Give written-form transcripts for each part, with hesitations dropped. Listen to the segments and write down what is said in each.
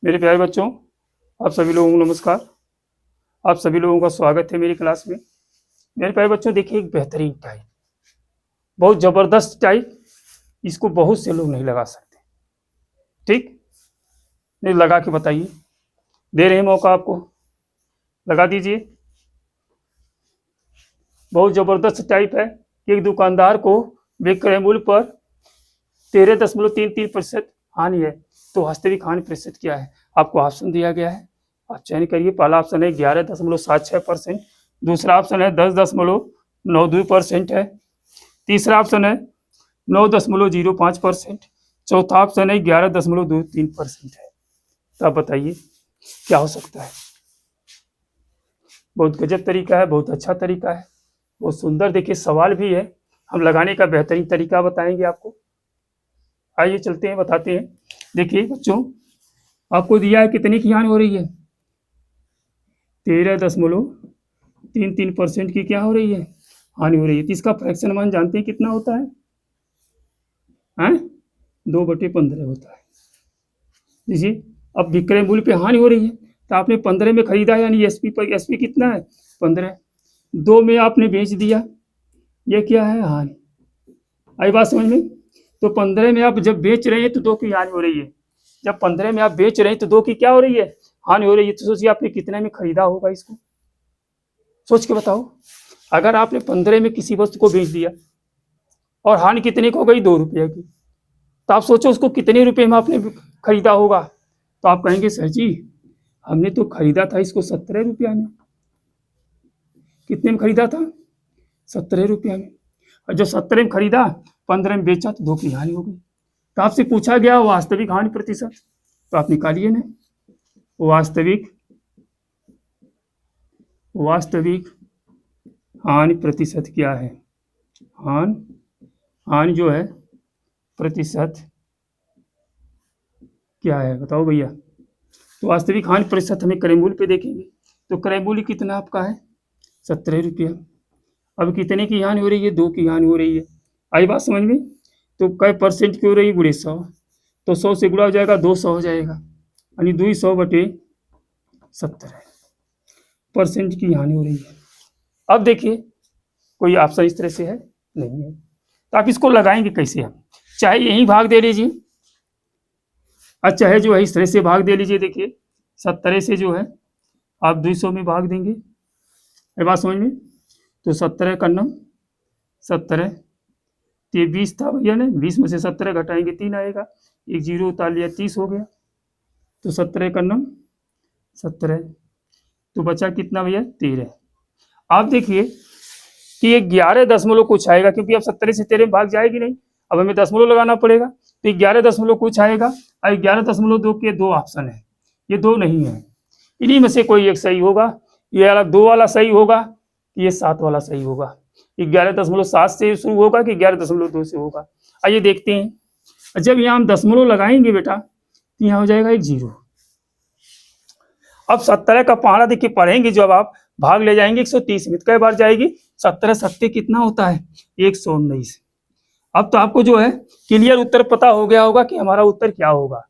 मेरे प्यारे बच्चों, आप सभी लोगों को नमस्कार। आप सभी लोगों का स्वागत है मेरी क्लास में। मेरे प्यारे बच्चों, देखिए एक बेहतरीन टाइप, बहुत ज़बरदस्त टाइप, इसको बहुत से लोग नहीं लगा सकते। ठीक, नहीं लगा के बताइए, दे रहे हैं मौका आपको, लगा दीजिए। बहुत ज़बरदस्त टाइप है कि एक दुकानदार को विक्रय मूल्य पर 13.33% हानि है, तो वास्तविक हानि प्रतिशत क्या है? आपको ऑप्शन दिया गया है, आप चयन करिए। पहला ऑप्शन है 11.76%, दूसरा ऑप्शन है 10.92% है, तीसरा ऑप्शन है 9.05%, चौथा ऑप्शन है 11.23% है। तो आप बताइए क्या हो सकता है? बहुत गजब तरीका है, बहुत अच्छा तरीका है, बहुत सुंदर। देखिए सवाल भी है, हम लगाने का बेहतरीन तरीका बताएंगे आपको। आइए चलते हैं, बताते हैं। देखिए बच्चों, आपको दिया है कितनी की हानि हो रही है? 13.33% की क्या हो रही है? हानि हो रही है। तो इसका फ्रैक्शन मान जानते हैं कितना होता है? 2/15 होता है। देखिए अब विक्रय मूल्य पे हानि हो रही है, तो आपने 15 में खरीदा, यानी एसपी पर, एसपी कितना है? 15। 2 में आपने बेच दिया, ये क्या है? हानि। आई बात समझ में? तो 15 में आप जब बेच रहे हैं तो 2 की हानि हो रही है। जब 15 में आप बेच रहे हैं तो 2 की क्या हो रही है? हानि हो रही है। तो सोचिए आपने कितने में खरीदा होगा इसको, सोच के बताओ। अगर आपने 15 में किसी वस्तु को बेच दिया और हानि कितने की हो गई? 2 रुपये की, तो आप सोचो उसको कितने रुपए में आपने खरीदा होगा। तो आप कहेंगे सर जी हमने तो खरीदा था इसको 17 रुपया में। कितने में खरीदा था? 17 रुपया में। और जो 17 में खरीदा, 15 में बेचा, तो 2 की हानि हो गई। तो आपसे पूछा गया वास्तविक हानि प्रतिशत, तो आप निकालिए ना। वास्तविक हानि प्रतिशत क्या है? हानि जो है प्रतिशत क्या है, बताओ भैया। तो वास्तविक हानि प्रतिशत हमें क्रय मूल्य पे देखेंगे। तो क्रय मूल्य कितना आपका है? 17 रुपया। अब कितने की हानि हो रही है? 2 की हानि हो रही है। आई बात समझ में? तो कै परसेंट की हो रही है? गुणे 100। तो 100 से गुणा हो जाएगा, 200 हो जाएगा, यानी 200/70% की हानि हो रही है। अब देखिए कोई ऑप्शन इस तरह से है नहीं है, तो आप इसको लगाएंगे कैसे? हम चाहे यही भाग दे लीजिए, अच्छा है जो है इस तरह से भाग दे लीजिए। देखिए 17 से जो है आप 200 में भाग देंगे, ये बात समझ में? तो 17 का नम 17, तो ये 20 था भैया ने, 20 में से 17 घटाएंगे 3 आएगा, एक जीरो उतार लिया, 30 हो गया। तो 17 का नम 17, तो बचा कितना भैया? 13। आप देखिए कि ये 11 दशमलव कुछ आएगा, क्योंकि अब 17 से 13 में भाग जाएगी नहीं, अब हमें दशमलव लगाना पड़ेगा। तो 11 दशमलव कुछ आएगा, और 11.2 के 2 ऑप्शन है, ये 2 नहीं है। इन्हीं में से कोई एक सही होगा, ये वाला 2 वाला सही होगा, ये 7 वाला सही होगा। 11.7 से शुरू होगा कि 11.2 से होगा? आइए देखते हैं। जब यहाँ हम दशमलव लगाएंगे बेटा, तो यहाँ हो जाएगा एक 0। अब 17 का पहाड़ा देखिए पढ़ेंगे, जब आप भाग ले जाएंगे 130 में, कई बार जाएगी? 17 सत्ते कितना होता है? 119। अब तो आपको जो है क्लियर उत्तर पता हो गया होगा कि हमारा उत्तर क्या होगा।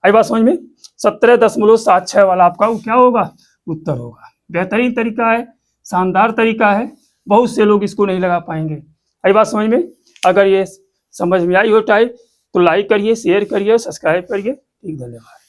आई बात समझ में? 17.76 वाला आपका क्या होगा? उत्तर होगा। बेहतरीन तरीका है, शानदार तरीका है, बहुत से लोग इसको नहीं लगा पाएंगे। आई बात समझ में? अगर ये समझ में आई हो टाइप, तो लाइक करिए, शेयर करिए, सब्सक्राइब करिए। ठीक, धन्यवाद।